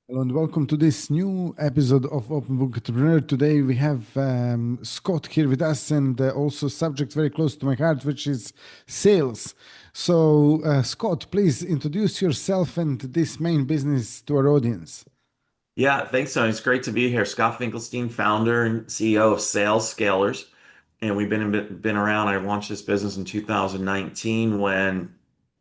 Hello and welcome to this new episode of Open Book Entrepreneur. Today we have Scott here with us and also subject very close to my heart, which is sales. So, Scott, please introduce yourself and this main business to our audience. Yeah, thanks, Tony. It's great to be here. Scott Finkelstein, founder and CEO of Sales Scalers. And we've been around. I launched this business in 2019 when,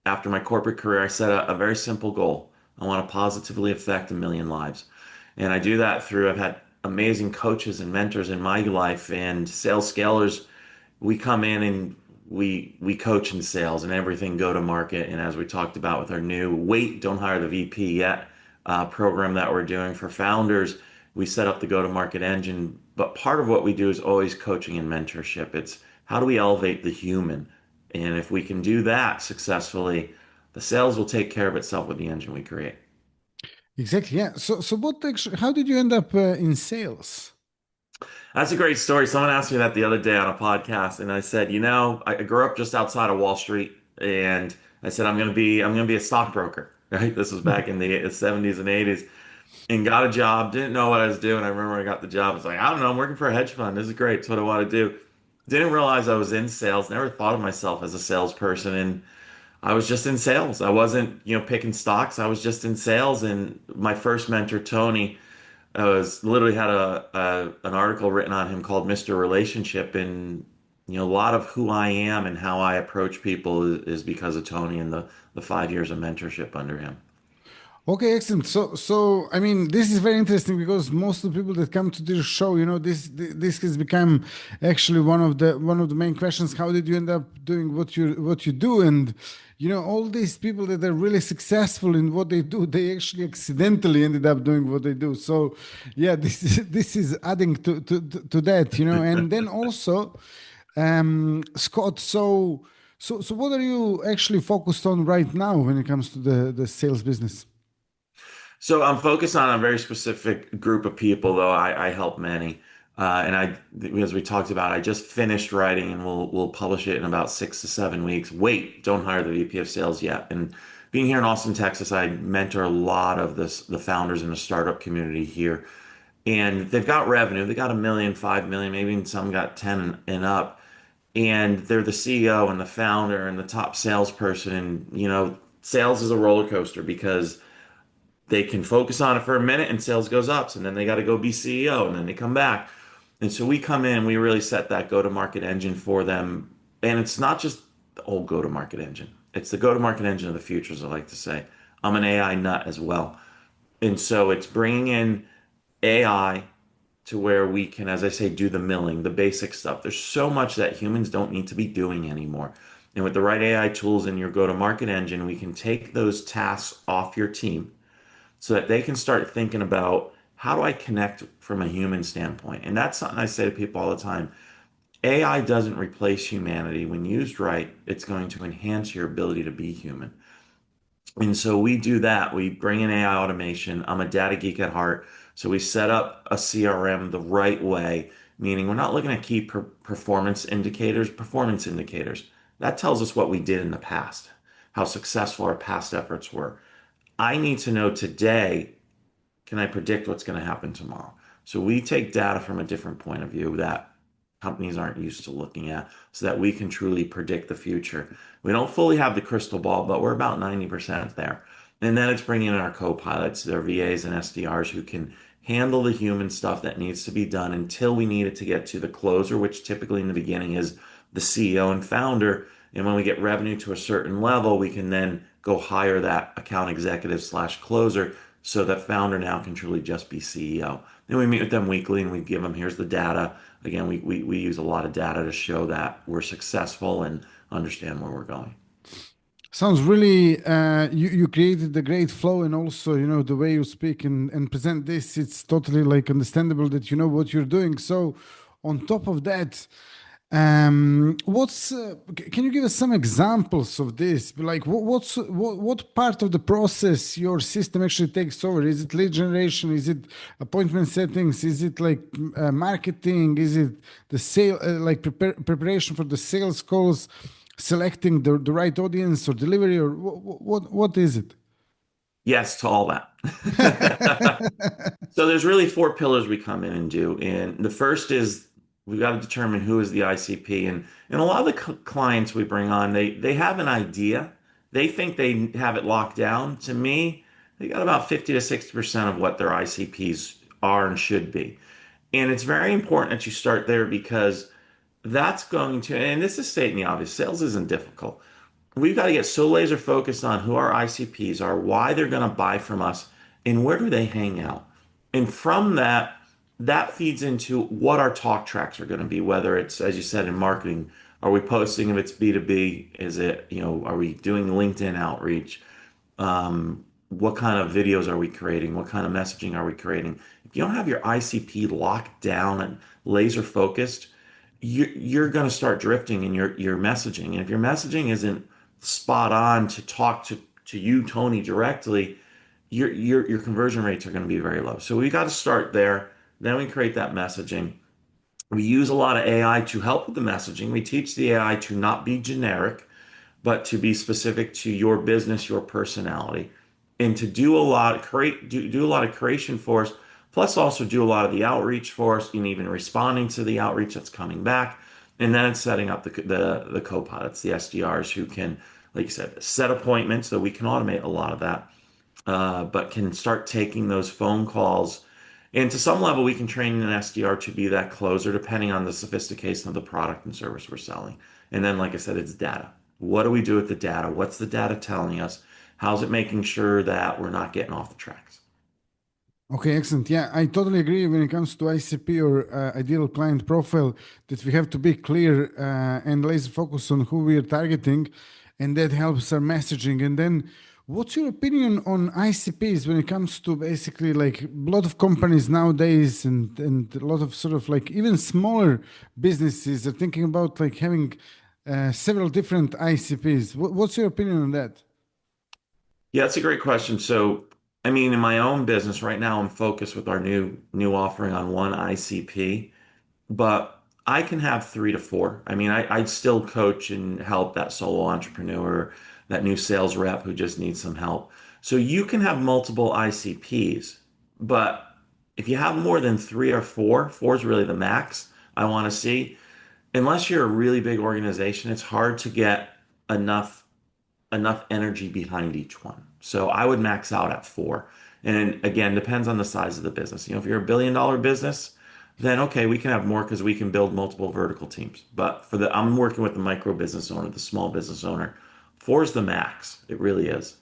after my corporate career, I set a very simple goal. I want to positively affect 1 million lives. And I do that through, I've had amazing coaches and mentors in my life. And Sales Scalers, we come in and we coach in sales and everything go to market. And as we talked about with our new Wait, Don't Hire the VP Yet program that we're doing for founders, we set up the go to market engine. But part of what we do is always coaching and mentorship. It's how do we elevate the human? And if we can do that successfully, the sales will take care of itself with the engine we create. Exactly. Yeah. So what actually, how did you end up in sales? That's a great story. Someone asked me that the other day on a podcast, and I said, I grew up just outside of Wall Street, and I said I'm gonna be a stockbroker. Right? This was back in the 70s and 80s, and got a job. Didn't know what I was doing. I remember I got the job. I was like, I don't know. I'm working for a hedge fund. This is great. It's what I want to do. Didn't realize I was in sales. Never thought of myself as a salesperson, and I was just in sales. I wasn't, picking stocks. I was just in sales. And my first mentor, Tony, I was literally had an article written on him called Mr. Relationship, and a lot of who I am and how I approach people is because of Tony and the 5 years of mentorship under him. Okay, excellent. So I mean, this is very interesting because most of the people that come to this show, this has become actually one of the main questions. How did you end up doing what you do? And all these people that are really successful in what they do, they actually accidentally ended up doing what they do. So, yeah, this is adding to that, and then also, Scott. So what are you actually focused on right now when it comes to the sales business? So I'm focused on a very specific group of people, though I help many. As we talked about, I just finished writing, and we'll publish it in about 6 to 7 weeks. Wait, don't hire the VP of Sales yet. And being here in Austin, Texas, I mentor a lot of the founders in the startup community here, and they've got revenue. They got 1 million, 5 million, maybe even some got 10 and up. And they're the CEO and the founder and the top salesperson. And sales is a roller coaster because they can focus on it for a minute and sales goes up, and then they got to go be CEO, and then they come back. And so we come in, we really set that go to market engine for them. And it's not just the old go to market engine, it's the go to market engine of the future, as I like to say. I'm an AI nut as well. And so it's bringing in AI to where we can, as I say, do the milling, the basic stuff. There's so much that humans don't need to be doing anymore. And with the right AI tools in your go to market engine, we can take those tasks off your team so that they can start thinking about, how do I connect from a human standpoint? And that's something I say to people all the time. AI doesn't replace humanity. When used right, it's going to enhance your ability to be human. And so we do that. We bring in AI automation. I'm a data geek at heart. So we set up a CRM the right way, meaning we're not looking at key performance indicators. That tells us what we did in the past, how successful our past efforts were. I need to know today, can I predict what's going to happen tomorrow? So we take data from a different point of view that companies aren't used to looking at so that we can truly predict the future. We don't fully have the crystal ball, but we're about 90% there. And then it's bringing in our co-pilots, their VAs and SDRs who can handle the human stuff that needs to be done until we need it to get to the closer, which typically in the beginning is the CEO and founder. And when we get revenue to a certain level, we can then go hire that account executive slash closer so that founder now can truly just be CEO. And we meet with them weekly and we give them, here's the data. Again, we use a lot of data to show that we're successful and understand where we're going. Sounds really you created a great flow, and also the way you speak and present this, it's totally like understandable that you know what you're doing. So on top of that, can you give us some examples of this? Like what part of the process your system actually takes over? Is it lead generation? Is it appointment settings? Is it like marketing? Is it the sale, like preparation for the sales calls, selecting the right audience or delivery, or what is it? Yes to all that. So there's really four pillars we come in and do. And the first is we've got to determine who is the ICP. And a lot of the clients we bring on, they have an idea. They think they have it locked down. To me, they got about 50 to 60% of what their ICPs are and should be. And it's very important that you start there because that's going to, and this is stating the obvious, sales isn't difficult. We've got to get so laser focused on who our ICPs are, why they're going to buy from us, and where do they hang out. And from that, that feeds into what our talk tracks are going to be, whether it's, as you said, in marketing, are we posting if it's B2B? Is it, are we doing LinkedIn outreach? What kind of videos are we creating? What kind of messaging are we creating? If you don't have your ICP locked down and laser focused, you're going to start drifting in your messaging. And if your messaging isn't spot on to talk to you, Tony, directly, your conversion rates are going to be very low. So we got to start there. Then we create that messaging. We use a lot of AI to help with the messaging. We teach the AI to not be generic, but to be specific to your business, your personality, and to do a lot, do a lot of creation for us, plus also do a lot of the outreach for us, and even responding to the outreach that's coming back. And then it's setting up the co-pilots, the SDRs who can, like you said, set appointments so we can automate a lot of that, but can start taking those phone calls. And to some level, we can train an SDR to be that closer, depending on the sophistication of the product and service we're selling. And then, like I said, it's data. What do we do with the data? What's the data telling us? How's it making sure that we're not getting off the tracks? Okay, excellent. Yeah, I totally agree when it comes to ICP or ideal client profile that we have to be clear and laser focus on who we are targeting, and that helps our messaging. And then, what's your opinion on ICPs when it comes to basically like a lot of companies nowadays and a lot of sort of like even smaller businesses are thinking about like having several different ICPs. What's your opinion on that? Yeah, that's a great question. So, I mean, in my own business right now, I'm focused with our new offering on one ICP, but I can have three to four. I mean, I'd still coach and help that solo entrepreneur, that new sales rep who just needs some help. So you can have multiple ICPs, but if you have more than three or four, four is really the max I want to see. Unless you're a really big organization, it's hard to get enough energy behind each one. So I would max out at four. And again, depends on the size of the business. If you're a $1 billion business, then okay, we can have more because we can build multiple vertical teams. But I'm working with the micro business owner, the small business owner. Four is the max. It really is.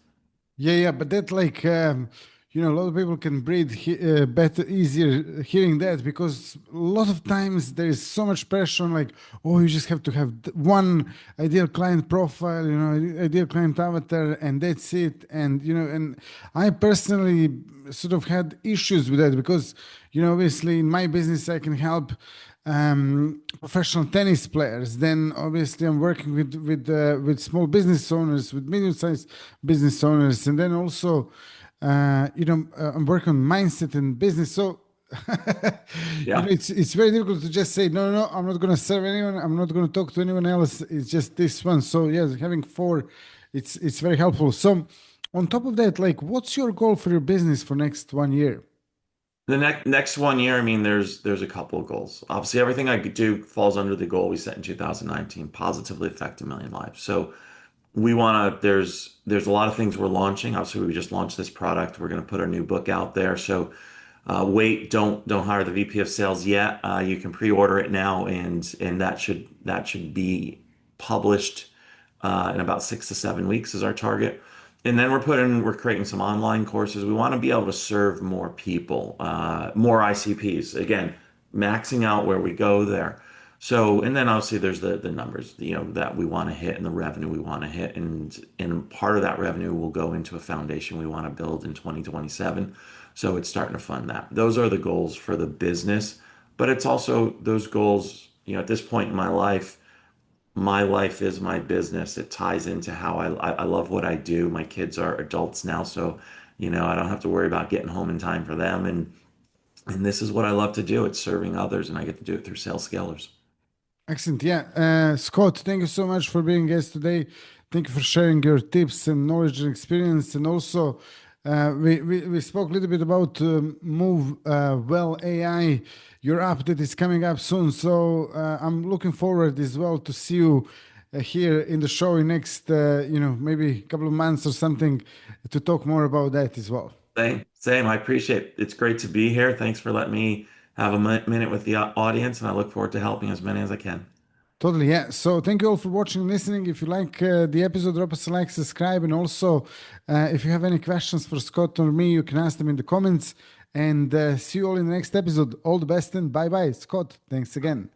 Yeah, yeah, but that like a lot of people can breathe better, easier hearing that because a lot of times there is so much pressure on like, oh, you just have to have one ideal client profile, ideal client avatar, and that's it. And and I personally sort of had issues with that because obviously in my business I can help professional tennis players. Then obviously I'm working with small business owners, with medium-sized business owners, and then also I'm working on mindset and business. So Yeah. it's very difficult to just say no, no, no. I'm not going to serve anyone. I'm not going to talk to anyone else. It's just this one. So yes, having four, it's very helpful. So on top of that, like, what's your goal for your business for next 1 year? The next 1 year, I mean, there's a couple of goals. Obviously, everything I do falls under the goal we set in 2019, positively affect 1 million lives. So we want to there's a lot of things we're launching. Obviously, we just launched this product. We're going to put our new book out there. So wait, don't hire the VP of sales yet. You can pre-order it now, and that should be published in about 6 to 7 weeks is our target. And then we're creating some online courses. We want to be able to serve more people, more ICPs. Again, maxing out where we go there. So, and then obviously there's the numbers, that we want to hit and the revenue we want to hit. And part of that revenue will go into a foundation we want to build in 2027. So it's starting to fund that. Those are the goals for the business, but it's also those goals, at this point in my life is my business. It ties into how I love what I do. My kids are adults now, so I don't have to worry about getting home in time for them. And this is what I love to do. It's serving others, and I get to do it through sales scalers. Excellent. Yeah. Scott, thank you so much for being guest today. Thank you for sharing your tips and knowledge and experience. And also, We spoke a little bit about Move Well AI, your app that is coming up soon. So I'm looking forward as well to see you here in the show in next, maybe a couple of months or something to talk more about that as well. Same. I appreciate it. It's great to be here. Thanks for letting me have a minute with the audience, and I look forward to helping as many as I can. Totally, yeah. So thank you all for watching and listening. If you like the episode, drop us a like, subscribe, and also if you have any questions for Scott or me, you can ask them in the comments. And see you all in the next episode. All the best and bye bye. Scott, thanks again.